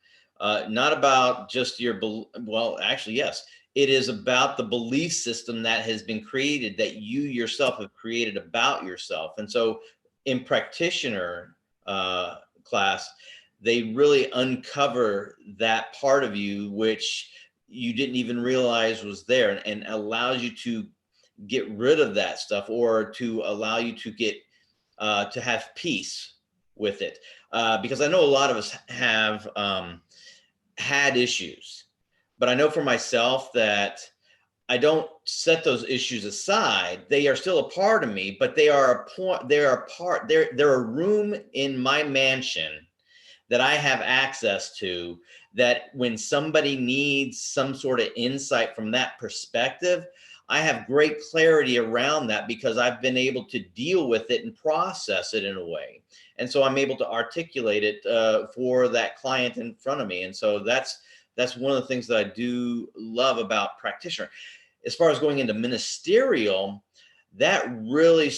not about just your, well, actually, yes, it is about the belief system that has been created, that you yourself have created about yourself. And so in practitioner class, they really uncover that part of you, which you didn't even realize was there, and allows you to get rid of that stuff, or to allow you to get to have peace with it. Because I know a lot of us have had issues, but I know for myself that I don't set those issues aside. They are still a part of me, but they are a point. They're a room in my mansion that I have access to, that when somebody needs some sort of insight from that perspective, I have great clarity around that because I've been able to deal with it and process it in a way. And so I'm able to articulate it for that client in front of me. And so that's one of the things that I do love about practitioner. As far as going into ministerial, that really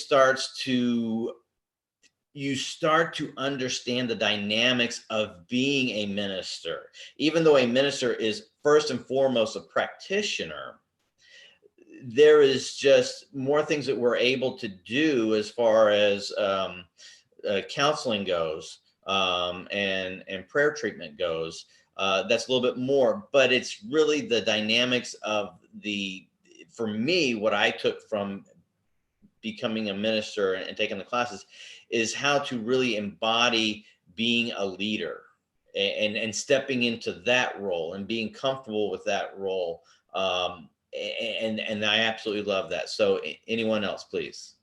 you start to understand the dynamics of being a minister. Even though a minister is first and foremost a practitioner, there is just more things that we're able to do as far as counseling goes, and prayer treatment goes. That's a little bit more, but it's really the dynamics of for me, what I took from becoming a minister and taking the classes is how to really embody being a leader and stepping into that role and being comfortable with that role. And I absolutely love that. So anyone else, please?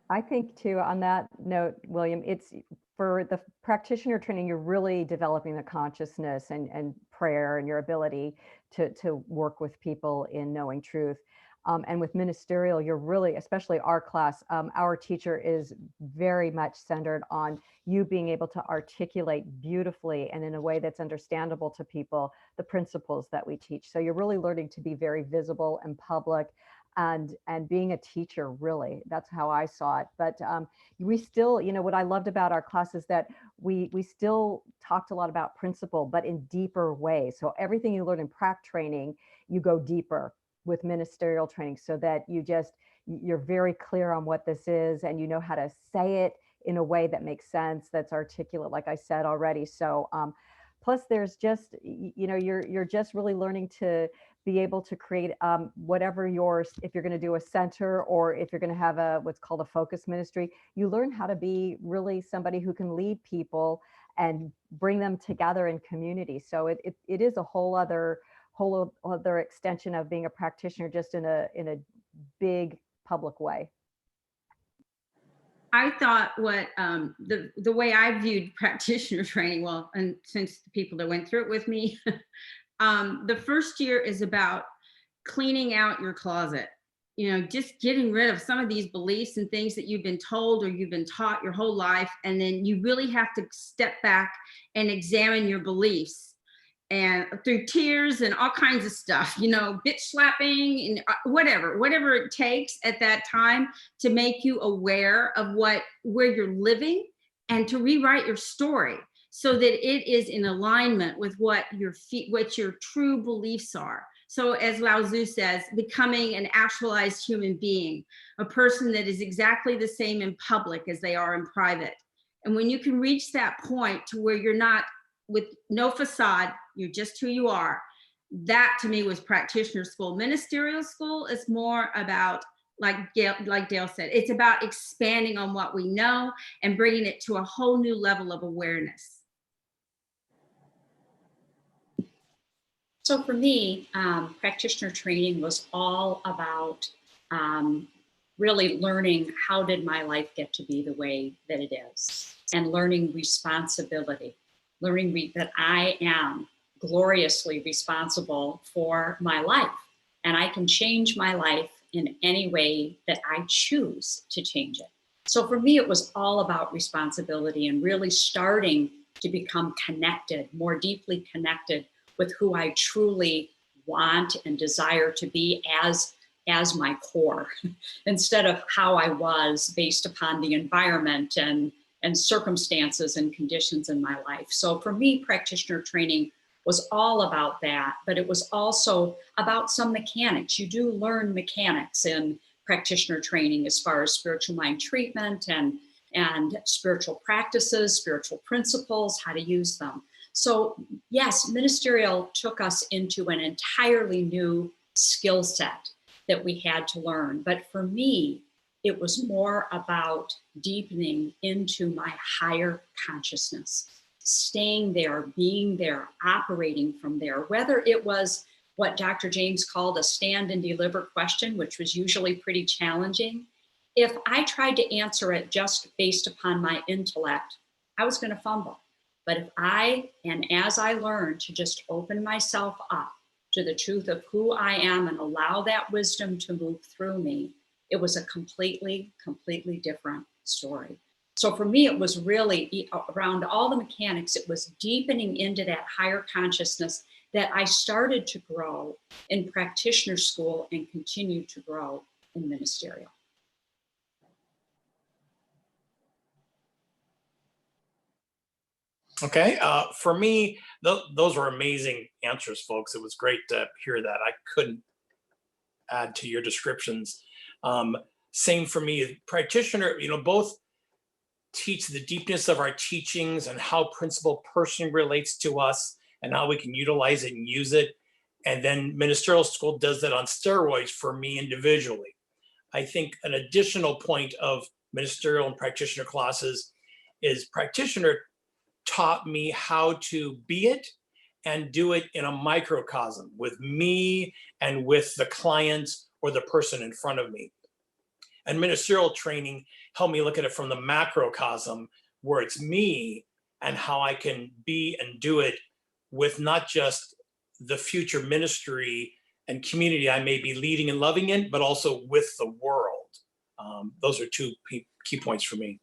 I think too, on that note, William, it's for the practitioner training, you're really developing the consciousness and prayer and your ability to work with people in knowing truth. And with ministerial, you're really, especially our class, our teacher is very much centered on you being able to articulate beautifully and in a way that's understandable to people, the principles that we teach. So you're really learning to be very visible and public, and being a teacher, really. That's how I saw it. But we still, what I loved about our class is that we still talked a lot about principle, but in deeper ways. So everything you learn in prac training, you go deeper with ministerial training, so that you're very clear on what this is, and you know how to say it in a way that makes sense, that's articulate, like I said already. So plus there's just, you're just really learning to be able to create whatever if you're going to do a center, or if you're going to have what's called a focus ministry, you learn how to be really somebody who can lead people and bring them together in community. So it is a whole other extension of being a practitioner, just in a big public way. I thought what the way I viewed practitioner training, well, and since the people that went through it with me, the first year is about cleaning out your closet, just getting rid of some of these beliefs and things that you've been told or you've been taught your whole life. And then you really have to step back and examine your beliefs, and through tears and all kinds of stuff, bitch slapping and whatever it takes at that time to make you aware of where you're living, and to rewrite your story so that it is in alignment with what your true beliefs are. So as Lao Tzu says, becoming an actualized human being, a person that is exactly the same in public as they are in private. And when you can reach that point to where you're not with no facade, you're just who you are, that to me was practitioner school. Ministerial school is more about, like Dale said, it's about expanding on what we know and bringing it to a whole new level of awareness. So for me, practitioner training was all about really learning how did my life get to be the way that it is, and learning responsibility, learning that I am gloriously responsible for my life, and I can change my life in any way that I choose to change it. So for me, it was all about responsibility and really starting to become connected, more deeply connected with who I truly want and desire to be as my core, instead of how I was based upon the environment and circumstances and conditions in my life. So for me, practitioner training was all about that, but it was also about some mechanics. You do learn mechanics in practitioner training as far as spiritual mind treatment and spiritual practices, spiritual principles, how to use them. So yes, ministerial took us into an entirely new skill set that we had to learn. But for me, it was more about deepening into my higher consciousness, staying there, being there, operating from there, whether it was what Dr. James called a stand and deliver question, which was usually pretty challenging, if I tried to answer it just based upon my intellect, I was going to fumble. But if as I learned to just open myself up to the truth of who I am and allow that wisdom to move through me, it was a completely, completely different story. So for me, it was really around all the mechanics, it was deepening into that higher consciousness that I started to grow in practitioner school and continue to grow in ministerial. Okay, for me, those were amazing answers, folks. It was great to hear that. I couldn't add to your descriptions. Same for me, practitioner, both teach the deepness of our teachings and how principal person relates to us and how we can utilize it and use it. And then ministerial school does that on steroids for me individually. I think an additional point of ministerial and practitioner classes is practitioner taught me how to be it and do it in a microcosm with me and with the client or the person in front of me. And ministerial training helped me look at it from the macrocosm where it's me and how I can be and do it with not just the future ministry and community I may be leading and loving in, but also with the world. Those are two key points for me.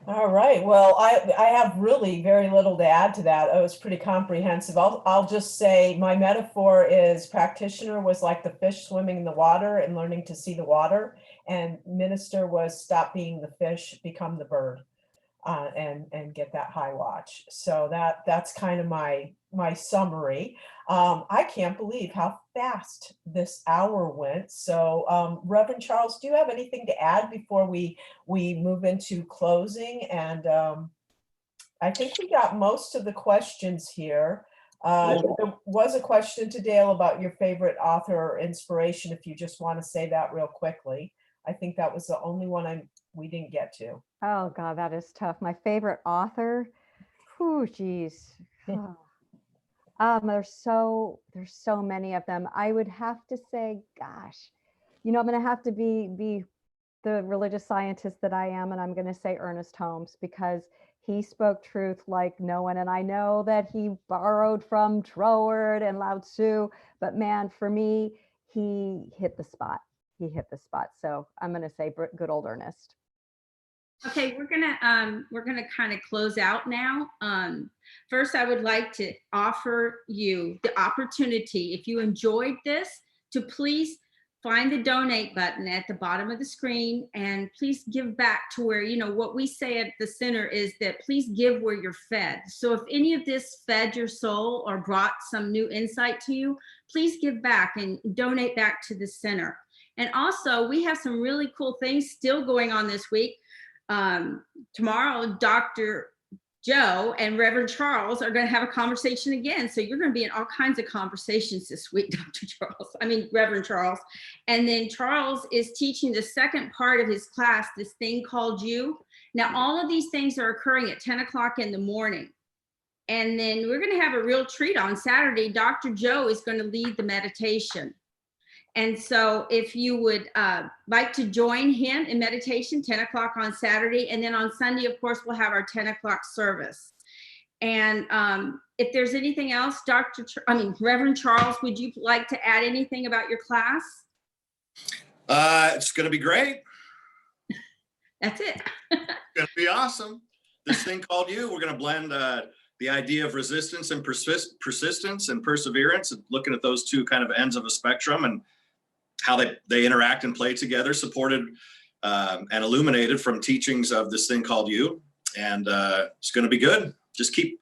All right. Well, I have really very little to add to that. It was pretty comprehensive. I'll just say my metaphor is practitioner was like the fish swimming in the water and learning to see the water, and minister was stop being the fish, become the bird, and get that high watch. So that's kind of my summary. I can't believe how fast this hour went. So Reverend Charles, do you have anything to add before we move into closing? And I think we got most of the questions here. There was a question to Dale about your favorite author or inspiration, if you just want to say that real quickly. I think that was the only one we didn't get to. Oh God, that is tough. My favorite author, whew, geez. There's so many of them. I would have to say, gosh, I'm going to have to be the religious scientist that I am, and I'm going to say Ernest Holmes, because he spoke truth like no one. And I know that he borrowed from Troward and Lao Tzu, but man, for me, he hit the spot. So I'm going to say good old Ernest. Okay, we're gonna kind of close out now. First, I would like to offer you the opportunity, if you enjoyed this, to please find the donate button at the bottom of the screen, and please give back to where, what we say at the center is that please give where you're fed. So if any of this fed your soul or brought some new insight to you, please give back and donate back to the center. And also, we have some really cool things still going on this week. Tomorrow, Dr. Joe and Reverend Charles are going to have a conversation again. So you're going to be in all kinds of conversations this week, Reverend Charles. And then Charles is teaching the second part of his class, this thing called You. Now, all of these things are occurring at 10 o'clock in the morning. And then we're going to have a real treat on Saturday. Dr. Joe is going to lead the meditation. And so if you would like to join him in meditation, 10 o'clock on Saturday, and then on Sunday, of course, we'll have our 10 o'clock service. And if there's anything else, Reverend Charles, would you like to add anything about your class? It's going to be great. That's it. It's going to be awesome. This thing called You, we're going to blend the idea of resistance and persistence and perseverance, and looking at those two kind of ends of a spectrum and how they interact and play together, supported and illuminated from teachings of this thing called You. And it's going to be good. Just keep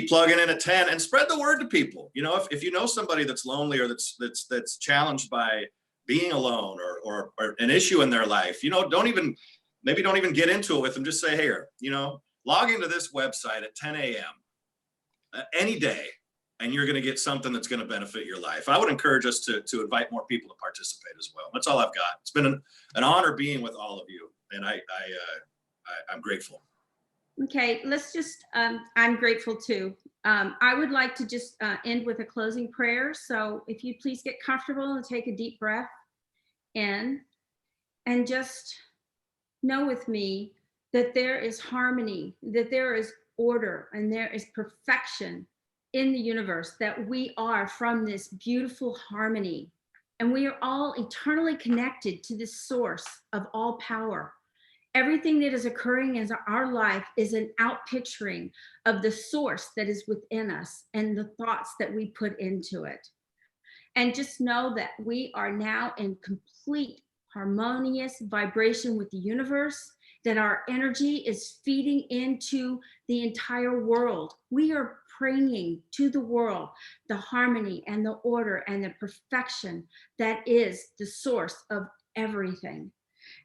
plugging in at 10 and spread the word to people. If you know somebody that's lonely or that's challenged by being alone or an issue in their life, don't even get into it with them. Just say, here, log into this website at 10 a.m. Any day, and you're going to get something that's going to benefit your life. I would encourage us to invite more people to participate as well. That's all I've got. It's been an honor being with all of you, and I'm grateful. Okay, let's just, I'm grateful too. I would like to just end with a closing prayer. So if you please get comfortable and take a deep breath in, and just know with me that there is harmony, that there is order, and there is perfection in the universe, that we are from this beautiful harmony. And we are all eternally connected to this source of all power. Everything that is occurring in our life is an outpicturing of the source that is within us and the thoughts that we put into it. And just know that we are now in complete harmonious vibration with the universe, that our energy is feeding into the entire world. We are bringing to the world the harmony and the order and the perfection that is the source of everything.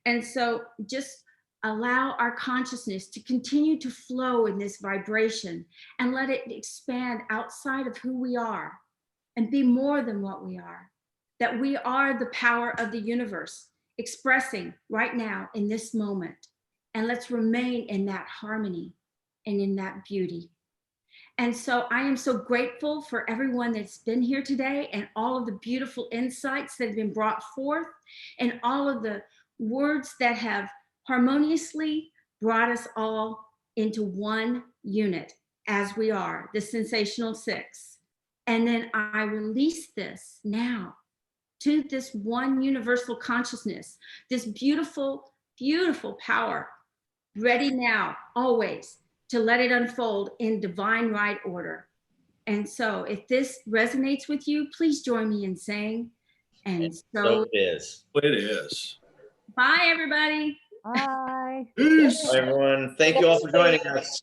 And so just allow our consciousness to continue to flow in this vibration and let it expand outside of who we are and be more than what we are, that we are the power of the universe expressing right now in this moment. And let's remain in that harmony and in that beauty. And so I am so grateful for everyone that's been here today and all of the beautiful insights that have been brought forth and all of the words that have harmoniously brought us all into one unit as we are, the Sensational Six. And then I release this now to this one universal consciousness, this beautiful, beautiful power, ready now, always, to let it unfold in divine right order. And so if this resonates with you, please join me in saying, and so it is. It is. bye, everybody. Bye. Peace. Bye, everyone. Thank you all for joining us.